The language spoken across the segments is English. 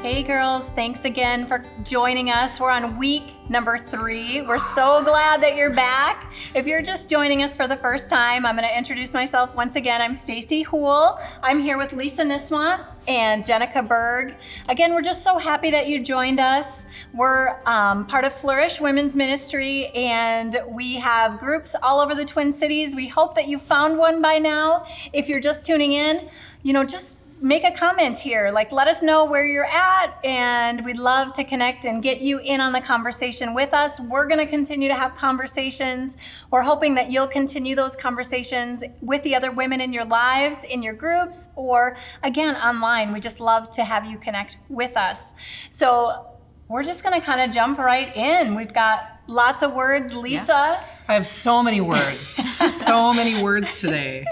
Hey girls, thanks again for joining us. We're on week number 3. We're so glad that you're back. If you're just joining us for the first time, I'm going to introduce myself once again. I'm Stacy Houle. I'm here with Lisa Nismont and Jenica Berg. Again, we're just so happy that you joined us. We're part of Flourish Women's Ministry, and we have groups all over the Twin Cities. We hope that you found one by now. If you're just tuning in, just make a comment here. Let us know where you're at, and we'd love to connect and get you in on the conversation with us. We're going to continue to have conversations. We're hoping that you'll continue those conversations with the other women in your lives, in your groups, or again, online. We just love to have you connect with us. So we're just going to kind of jump right in. We've got lots of words. Lisa? Yeah. I have so many words. So many words today.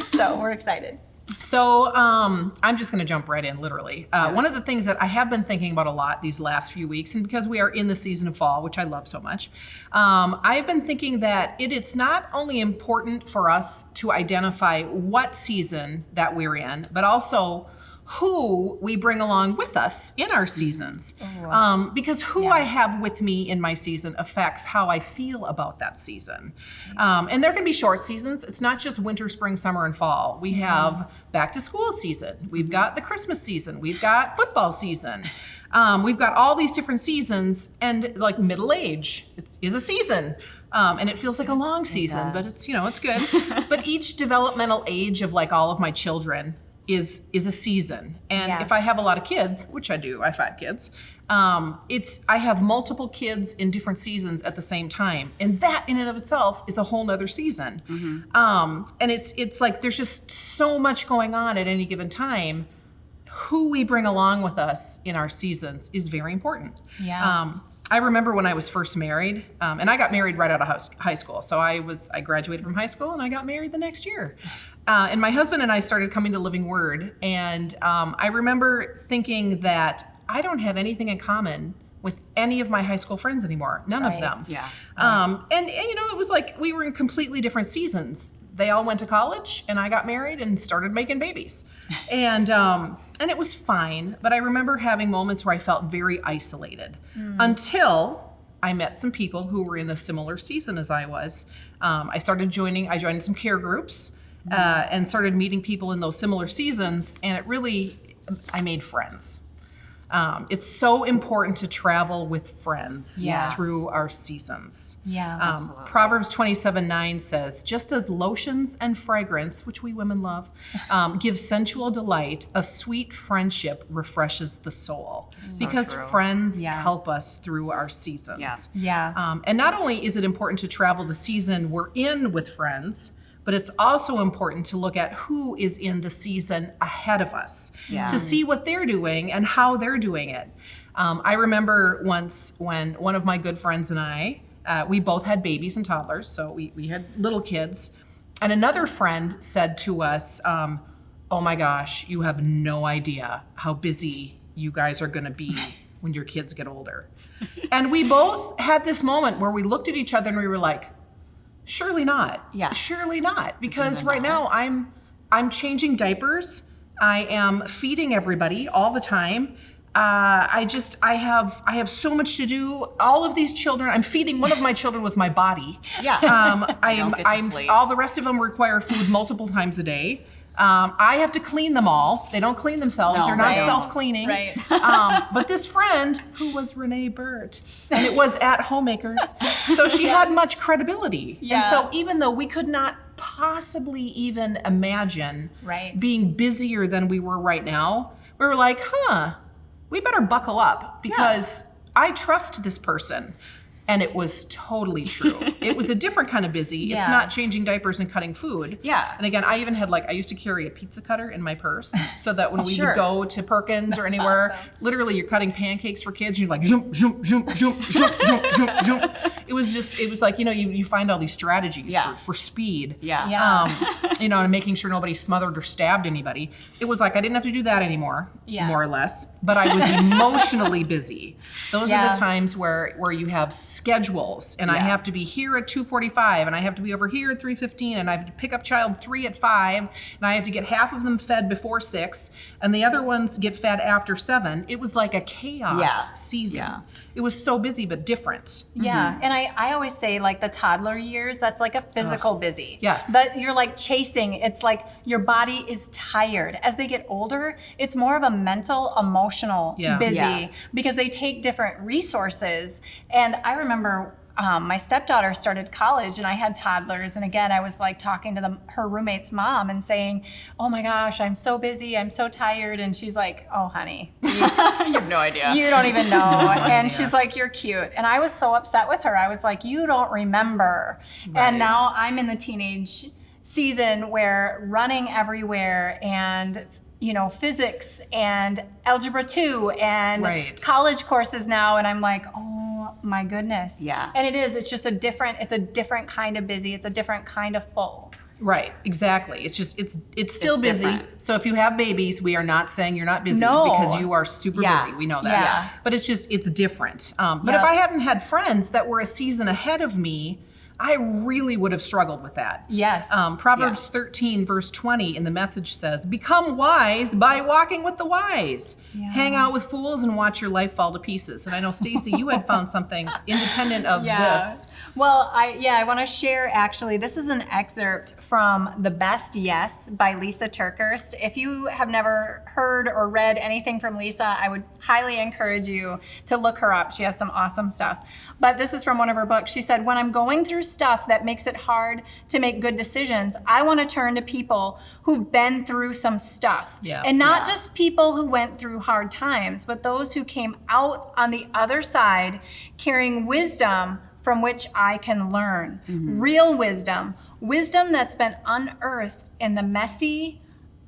So we're excited. So I'm just going to jump right in, literally. One of the things that I have been thinking about a lot these last few weeks, and because we are in the season of fall, which I love so much, I've been thinking that it's not only important for us to identify what season that we're in, but also who we bring along with us in our seasons. Because who I have with me in my season affects how I feel about that season. And there can be short seasons. It's not just winter, spring, summer, and fall. We have back to school season. We've got the Christmas season. We've got football season. We've got all these different seasons, and like middle age is a season. And it feels like a long season, but it's good. But each developmental age of all of my children is a season. And if I have a lot of kids, which I do, I have 5 kids, I have multiple kids in different seasons at the same time. And that in and of itself is a whole nother season. And it's like there's just so much going on at any given time. Who we bring along with us in our seasons is very important. I remember when I was first married, and I got married right out of high school. So I graduated from high school and I got married the next year. And my husband and I started coming to Living Word. And I remember thinking that I don't have anything in common with any of my high school friends anymore. None of them. And it was like we were in completely different seasons. They all went to college, and I got married and started making babies. And it was fine, but I remember having moments where I felt very isolated until I met some people who were in a similar season as I was. I joined some care groups and started meeting people in those similar seasons, and I made friends. It's so important to travel with friends through our seasons. Proverbs 27:9 says, just as lotions and fragrance, which we women love, give sensual delight, a sweet friendship refreshes the soul. Because friends help us through our seasons. And not only is it important to travel the season we're in with friends, but it's also important to look at who is in the season ahead of us to see what they're doing and how they're doing it. I remember once when one of my good friends and I, we both had babies and toddlers, so we had little kids, and another friend said to us, oh my gosh, you have no idea how busy you guys are gonna be when your kids get older. And we both had this moment where we looked at each other and we were like, surely not. Surely not. Because right now I'm changing diapers. I am feeding everybody all the time. I have so much to do. All of these children, I'm feeding one of my children with my body. All the rest of them require food multiple times a day. I have to clean them all. They don't clean themselves. They're not self-cleaning. But this friend, who was Renee Burt, and it was at Homemakers, so she had much credibility. And so even though we could not possibly even imagine being busier than we were right now, we were like, we better buckle up because I trust this person. And it was totally true. It was a different kind of busy. It's not changing diapers and cutting food. And again, I even had I used to carry a pizza cutter in my purse so that when we would go to Perkins or anywhere, literally you're cutting pancakes for kids and you're like, jump, jump, jump, jump, jump, jump, jump, jump. It was like, you find all these strategies for speed. And making sure nobody smothered or stabbed anybody. It was like, I didn't have to do that anymore, more or less, but I was emotionally busy. Those are the times where you have schedules, and I have to be here at 2:45, and I have to be over here at 3:15, and I have to pick up child 3 at 5, and I have to get half of them fed before 6, and the other ones get fed after 7. It was like a chaos season. Yeah. It was so busy, but different. Yeah, and I always say like the toddler years, that's like a physical busy. Yes. But you're like chasing, it's like your body is tired. As they get older, it's more of a mental, emotional busy Yes. because they take different resources. And I remember my stepdaughter started college and I had toddlers. And again, I was like talking to her roommate's mom and saying, oh my gosh, I'm so busy, I'm so tired. And she's like, oh honey, You have no idea. you don't even know. And she's like, you're cute. And I was so upset with her. I was like, you don't remember. And now I'm in the teenage season where running everywhere and physics and algebra 2 and college courses now. And I'm like, oh my goodness. Yeah. And it's just a different kind of busy. It's a different kind of full. Right, exactly. It's just it's still busy. different. So if you have babies, we are not saying you're not busy No. because you are super busy. We know that. Yeah. But it's different. But if I hadn't had friends that were a season ahead of me, I really would have struggled with that. Yes. Proverbs 13, verse 20 in the Message says, become wise by walking with the wise. Hang out with fools and watch your life fall to pieces. And I know, Stacy, you had found something independent of this. Well, I want to share, actually, this is an excerpt from The Best Yes by Lisa Turkhurst. If you have never heard or read anything from Lisa, I would highly encourage you to look her up. She has some awesome stuff. But this is from one of her books. She said, when I'm going through stuff that makes it hard to make good decisions, I want to turn to people who've been through some stuff. Yeah. And not just people who went through hard times, but those who came out on the other side carrying wisdom from which I can learn. Real wisdom that's been unearthed in the messy,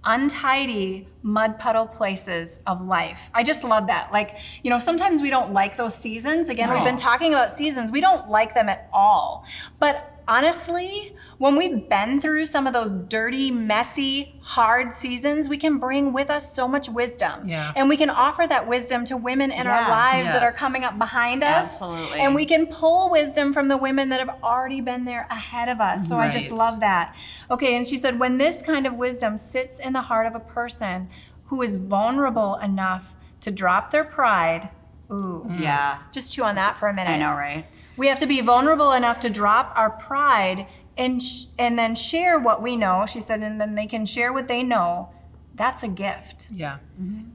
untidy, mud puddle places of life. I just love that. Like, sometimes we don't like those seasons. Again, we've been talking about seasons. We don't like them at all. But honestly, when we've been through some of those dirty, messy, hard seasons, we can bring with us so much wisdom. Yeah. And we can offer that wisdom to women in our lives that are coming up behind us. Absolutely. And we can pull wisdom from the women that have already been there ahead of us. So I just love that. Okay, and she said, when this kind of wisdom sits in the heart of a person who is vulnerable enough to drop their pride, just chew on that for a minute. I know, right? We have to be vulnerable enough to drop our pride and then share what we know. She said, and then they can share what they know. That's a gift. Yeah.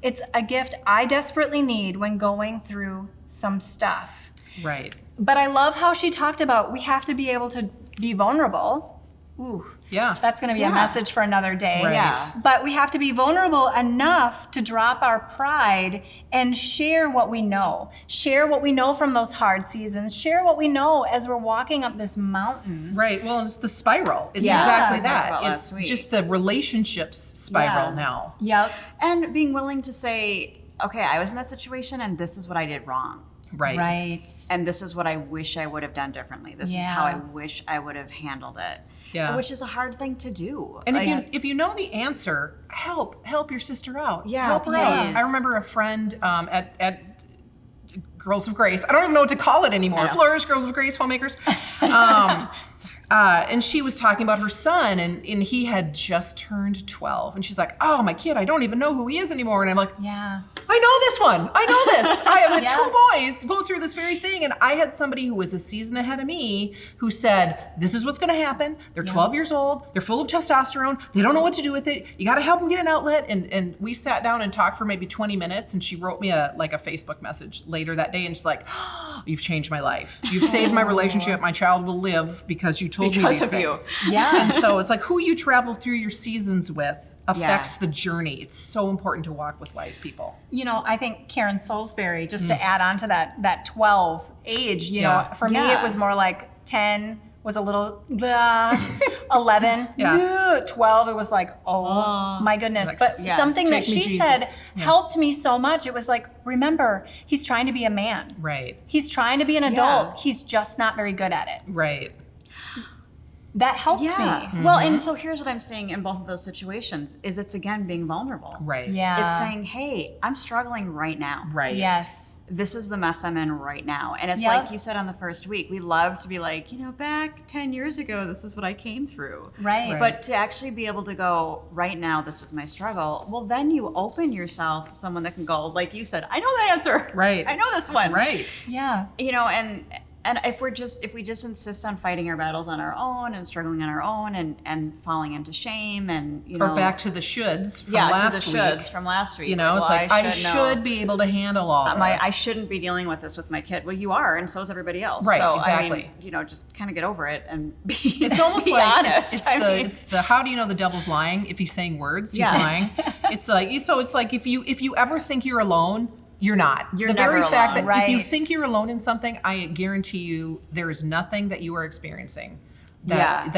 It's a gift I desperately need when going through some stuff. Right. But I love how she talked about we have to be able to be vulnerable. Ooh, Yeah. that's going to be a message for another day. Right. Yeah. But we have to be vulnerable enough to drop our pride and share what we know. Share what we know from those hard seasons. Share what we know as we're walking up this mountain. Right. Well, it's the spiral. It's Yeah. exactly Talked that. about It's last week. just the relationships spiral Yeah. now. Yep. And being willing to say, okay, I was in that situation and this is what I did wrong. Right. Right. And this is what I wish I would have done differently. This is how I wish I would have handled it. Yeah. Which is a hard thing to do. And Like, if you know the answer, help your sister out. Yeah, help her out. please. I remember a friend at Girls of Grace. I don't even know what to call it anymore. Flourish, Girls of Grace, Homemakers. And she was talking about her son, and he had just turned 12. And she's like, oh, my kid, I don't even know who he is anymore. And I'm like, Yeah. I know this one. I know this. I have had Yeah. 2 boys go through this very thing. And I had somebody who was a season ahead of me who said, this is what's going to happen. They're 12 years old. They're full of testosterone. They don't know what to do with it. You got to help them get an outlet. And we sat down and talked for maybe 20 minutes. And she wrote me a Facebook message later that day. And she's like, oh, you've changed my life. You've saved my relationship. My child will live because you told me Because these of you. things. Yeah. And so it's like who you travel through your seasons with affects the journey. It's so important to walk with wise people. I think Karen Salisbury, just to add on to that 12 age, for me Yeah. it was more like 10 was a little, 11, Yeah. 12, it was like, oh my goodness. Like, But something that Take me, she said Jesus. Yeah. helped me so much. It was like, remember, he's trying to be a man. Right. He's trying to be an adult. He's just not very good at it. Right. that helped me. Well, and so here's what I'm saying in both of those situations is it's again being vulnerable. Right. Yeah. It's saying, hey, I'm struggling right now. Right. Yes. This is the mess I'm in right now. And it's Yep. like you said on the first week, we love to be like, back 10 years ago, this is what I came through. Right. But to actually be able to go, right now, this is my struggle, well, then you open yourself to someone that can go, like you said, I know that answer. Right. I know this one. Right. Yeah. And if we just insist on fighting our battles on our own and struggling on our own and falling into shame and Or back to the shoulds from to last the week. shoulds from last week. It's Well, like I know. should be able to handle all this. I shouldn't be dealing with this with my kid. Well, you are, and so is everybody else. Right, so, exactly. I mean, just kind of get over it and be, It's almost be like honest. it's the how do you know the devil's lying if he's saying words? He's lying. It's like if you ever think you're alone, you're not. You're the never very fact alone. that if you Right. think you're alone in something, I guarantee you there is nothing that you are experiencing that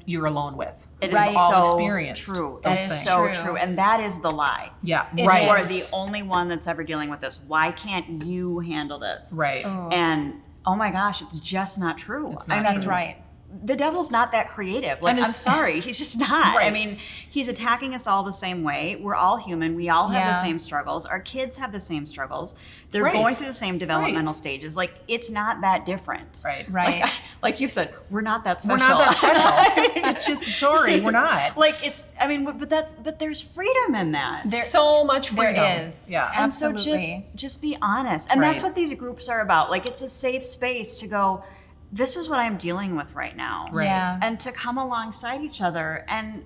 you're alone with. It Right. is All so experienced true. those That is things. so True. true. And that is the lie. Yeah, It right. You are is. the only one that's ever dealing with this. Why can't you handle this? Right. And oh my gosh, it's just not true. It's not That's true. right. The devil's not that creative. Like, And I'm it's- sorry, he's just not. I Right. mean, he's attacking us all the same way. We're all human. We all have the Yeah. same struggles. Our kids have the same struggles. They're Right. going through the same developmental Right. stages. Like, it's not that different. Right. Right. Like you said, we're not that We're special. not that special. It's just sorry, we're not. Like, it's, I mean, but there's freedom in that. So much freedom. There is. Yeah. And so Absolutely. just be honest. And that's Right. what these groups are about. Like, it's a safe space to go, this is what I'm dealing with right now. Right. Yeah. And to come alongside each other and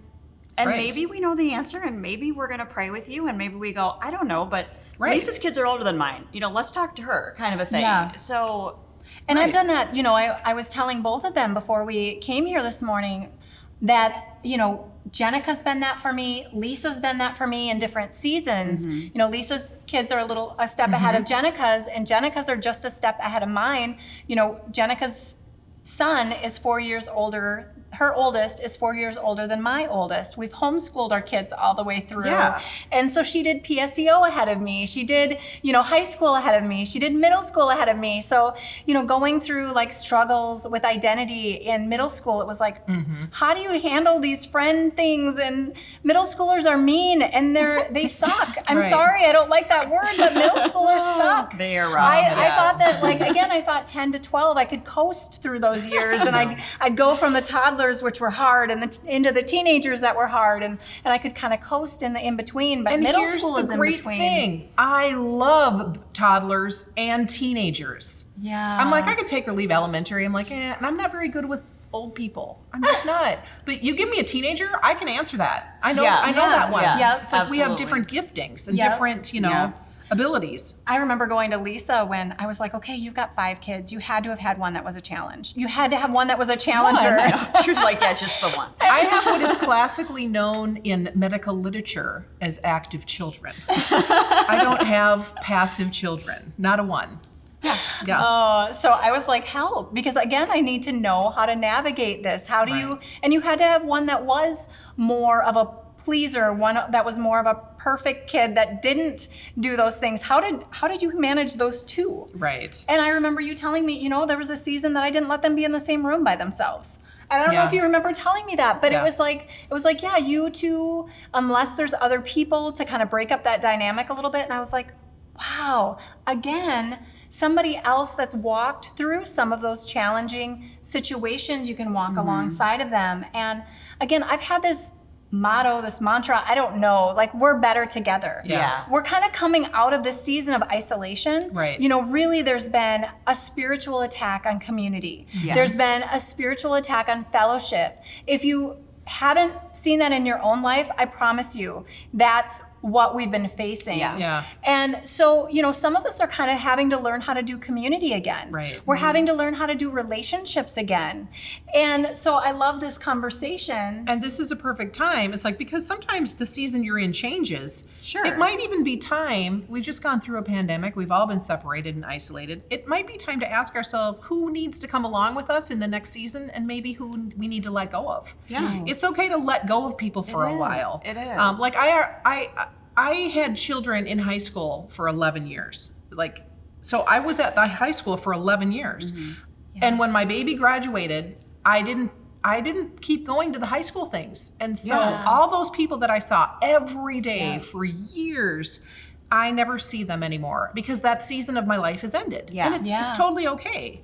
Right. maybe we know the answer and maybe we're going to pray with you and maybe we go, I don't know, but Right. Lisa's kids are older than mine. Let's talk to her kind of a thing. Yeah. So And I've done that, I was telling both of them before we came here this morning that, Jenica's been that for me, Lisa's been that for me in different seasons. Lisa's kids are a step ahead of Jenica's, and Jenica's are just a step ahead of mine. Jenica's son is 4 years older. Her oldest is 4 years older than my oldest. We've homeschooled our kids all the way through. Yeah. And so she did PSEO ahead of me. She did, high school ahead of me. She did middle school ahead of me. So, going through like struggles with identity in middle school, it was like, how do you handle these friend things? And middle schoolers are mean and they suck. I'm Right. sorry, I don't like that word, but middle schoolers suck. they are wrong. I thought that, I thought 10 to 12, I could coast through those years, and I'd go from the toddlers, which were hard, and into the teenagers that were hard, and I could kind of coast in the in between. But And middle here's school the is in great between. thing. I love toddlers and teenagers. Yeah, I'm like, I could take or leave elementary. I'm like, and I'm not very good with old people. I'm just not. But you give me a teenager, I can answer that. I know Yeah. that one. Yeah. It's like we have Absolutely. different giftings and Yep. different, Yeah. abilities. I remember going to Lisa when I was like, okay, you've got 5 kids. You had to have had one that was a challenge. You had to have one that was a challenger. She was like, yeah, just the one. I have what is classically known in medical literature as active children. I don't have passive children, not a one. Yeah. So I was like, help, because again, I need to know how to navigate this. How do you, and you had to have one that was more of a pleaser, one that was more of a perfect kid that didn't do those things. How did you manage those two? Right. And I remember you telling me, there was a season that I didn't let them be in the same room by themselves. And I don't know Yeah. if you remember telling me that, but Yeah. it was like, yeah, you two, unless there's other people to kind of break up that dynamic a little bit. And I was like, wow, again, somebody else that's walked through some of those challenging situations, you can walk alongside of them. And again, I've had this motto, this mantra, I don't know, like, we're better together. Yeah. We're kind of coming out of this season of isolation. Right. Really there's been a spiritual attack on community. Yes. There's been a spiritual attack on fellowship. If you haven't seen that in your own life, I promise you, that's what we've been facing. Yeah. Yeah. And so, some of us are kind of having to learn how to do community again. Right. We're having to learn how to do relationships again. And so I love this conversation. And this is a perfect time. It's like, because sometimes the season you're in changes. Sure. It might even be time. We've just gone through a pandemic. We've all been separated and isolated. It might be time to ask ourselves who needs to come along with us in the next season and maybe who we need to let go of. Yeah. It's okay to let go of people for It a is. while. It is. Like I had children in high school for 11 years. So I was at the high school for 11 years. And when my baby graduated, I I didn't keep going to the high school things. And so Yeah. all those people that I saw every day for years, I never see them anymore because that season of my life has ended. Yeah. And it's totally okay.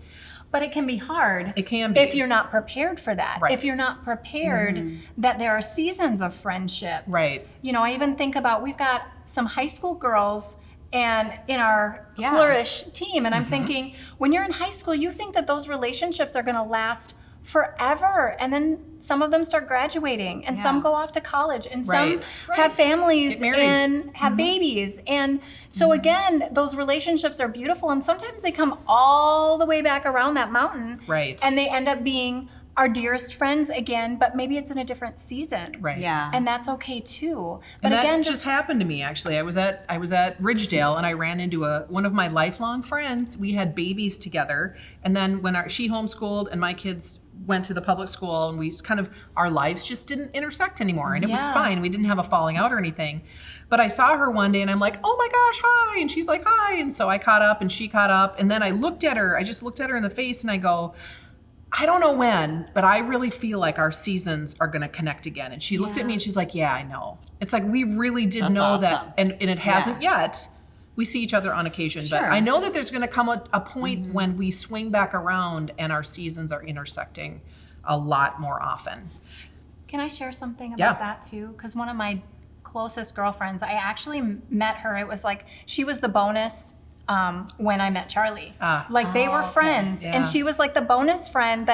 But it can be hard. It can be. If you're not prepared for that. Right. If you're not prepared that there are seasons of friendship. Right. You know, I even think about, we've got some high school girls and in our Flourish team, and I'm thinking, when you're in high school, you think that those relationships are going to last forever, and then some of them start graduating, and some go off to college, and some have families Get married. and have babies, and so again, those relationships are beautiful, and sometimes they come all the way back around that mountain, Right. and they end up being our dearest friends again, but maybe it's in a different season. Right. Yeah. And that's okay too. But And again, that just happened to me actually. I was at Ridgedale and I ran into one of my lifelong friends. We had babies together, and then when she homeschooled and my kids went to the public school, and we kind of, our lives just didn't intersect anymore, and it was fine. We didn't have a falling out or anything. But I saw her one day and I'm like, oh my gosh, hi. And she's like, hi. And so I caught up and she caught up, and then I just looked at her in the face and I go, I don't know when, but I really feel like our seasons are going to connect again. And she looked at me and she's like, yeah, I know. It's like, we really did know awesome. that. And it hasn't yet. We see each other on occasion, but I know that there's going to come a point when we swing back around and our seasons are intersecting a lot more often. can I share something about that too? Because one of my closest girlfriends, I actually met her. It was like, she was the bonus when I met Charlie. Like they were friends, and she was like the bonus friend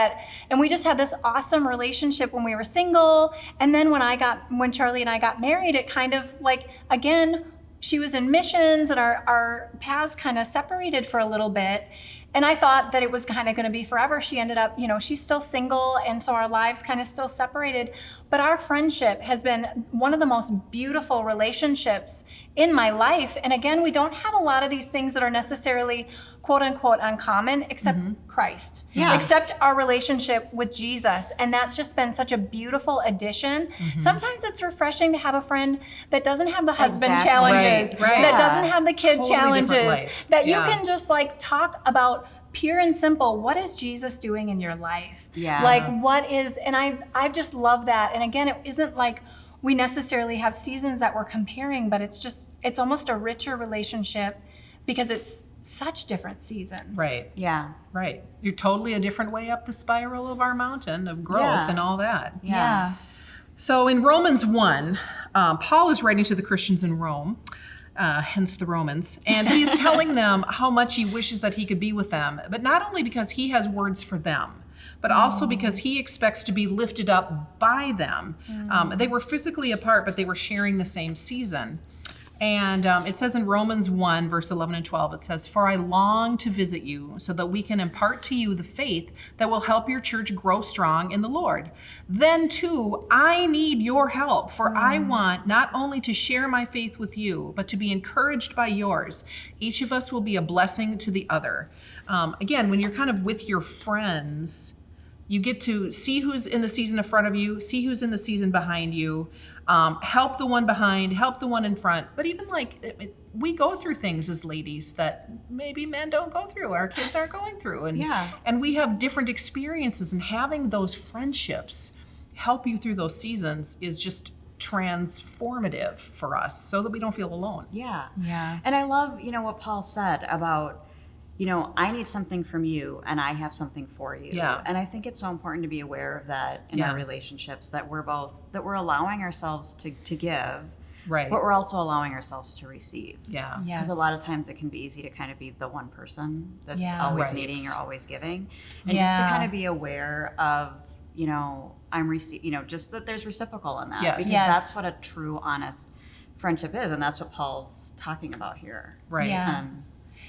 and we just had this awesome relationship when we were single. And then when Charlie and I got married, it kind of like, again, she was in missions and our paths kind of separated for a little bit. And I thought that it was kind of going to be forever. She ended up, she's still single, and so our lives kind of still separated. But our friendship has been one of the most beautiful relationships in my life. And again, we don't have a lot of these things that are necessarily quote unquote uncommon, except Christ, except our relationship with Jesus. And that's just been such a beautiful addition. Sometimes it's refreshing to have a friend that doesn't have the husband challenges, that doesn't have the kid challenges, that you can just like talk about pure and simple, what is Jesus doing in your life? Like what is, and I just love that. And again, it isn't like we necessarily have seasons that we're comparing, but it's almost a richer relationship because it's such different seasons. Right. Yeah. Right. You're totally a different way up the spiral of our mountain of growth and all that. Yeah. So in Romans 1, Paul is writing to the Christians in Rome, hence the Romans, and he's telling them how much he wishes that he could be with them, but not only because he has words for them, but also because he expects to be lifted up by them. They were physically apart, but they were sharing the same season. And it says in Romans 1, verse 11 and 12, it says, "For I long to visit you so that we can impart to you the faith that will help your church grow strong in the Lord. Then too, I need your help, for I want not only to share my faith with you, but to be encouraged by yours. Each of us will be a blessing to the other." Again, when you're kind of with your friends, you get to see who's in the season in front of you, see who's in the season behind you, help the one behind, help the one in front. But even like, we go through things as ladies that maybe men don't go through, our kids aren't going through. And we have different experiences, and having those friendships help you through those seasons is just transformative for us so that we don't feel alone. Yeah. Yeah. And I love, what Paul said about, I need something from you and I have something for you. Yeah. And I think it's so important to be aware of that in our relationships, that we're allowing ourselves to give, Right. but we're also allowing ourselves to receive. Yeah. Because a lot of times it can be easy to kind of be the one person that's always needing or always giving. And just to kind of be aware of, just that there's reciprocal in that. Yes. Because that's what a true, honest friendship is. And that's what Paul's talking about here. Right. Yeah.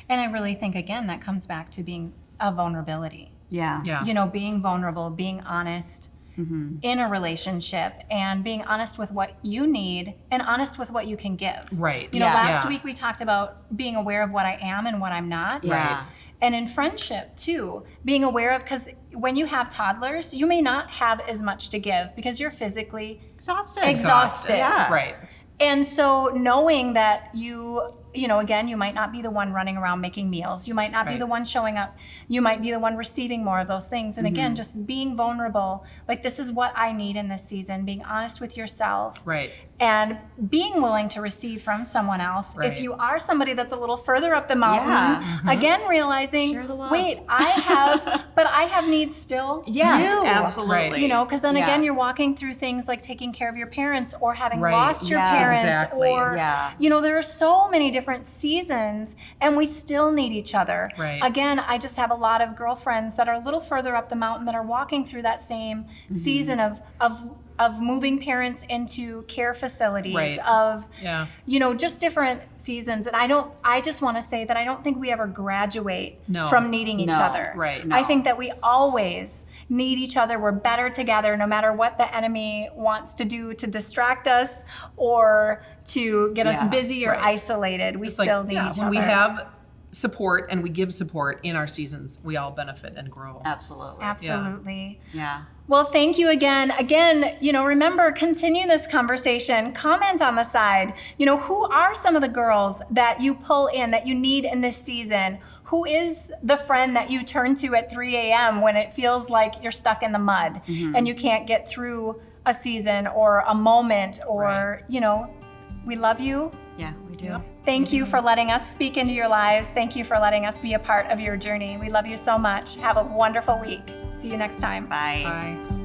And I really think, again, that comes back to being a vulnerability. Yeah. Yeah. Being vulnerable, being honest in a relationship, and being honest with what you need and honest with what you can give. Right. Last week we talked about being aware of what I am and what I'm not. Yeah. And in friendship too, being aware of, because when you have toddlers, you may not have as much to give because you're physically Exhausted. exhausted. Yeah. Right. And so knowing that again, you might not be the one running around making meals. You might not be Right. the one showing up. You might be the one receiving more of those things. And again, just being vulnerable. Like, this is what I need in this season. Being honest with yourself. Right. And being willing to receive from someone else. Right. If you are somebody that's a little further up the mountain, Yeah. again, realizing, Share the love. wait, but I have needs still Yes, too. absolutely. Right. Because then Yeah. again, you're walking through things like taking care of your parents or having Right. lost your Yes. parents Exactly. or, Yeah. there are so many different seasons and we still need each other. Right. Again, I just have a lot of girlfriends that are a little further up the mountain that are walking through that same season of moving parents into care facilities, Right. of, Yeah. just different seasons. And I just want to say that I don't think we ever graduate No. from needing each No. other. Right. I think that we always need each other. We're better together no matter what the enemy wants to do to distract us or to get us Yeah. busy or Right. isolated. We It's still like, need each when other. we have support and we give support in our seasons, we all benefit and grow. Absolutely. Absolutely. Yeah. Well, thank you again. Again, remember, continue this conversation. Comment on the side. Who are some of the girls that you pull in, that you need in this season? Who is the friend that you turn to at 3 a.m. when it feels like you're stuck in the mud and you can't get through a season or a moment or, we love you. Yeah, we do. Yep. Thank you for letting us speak into your lives. Thank you for letting us be a part of your journey. We love you so much. Have a wonderful week. See you next time. Bye. Bye.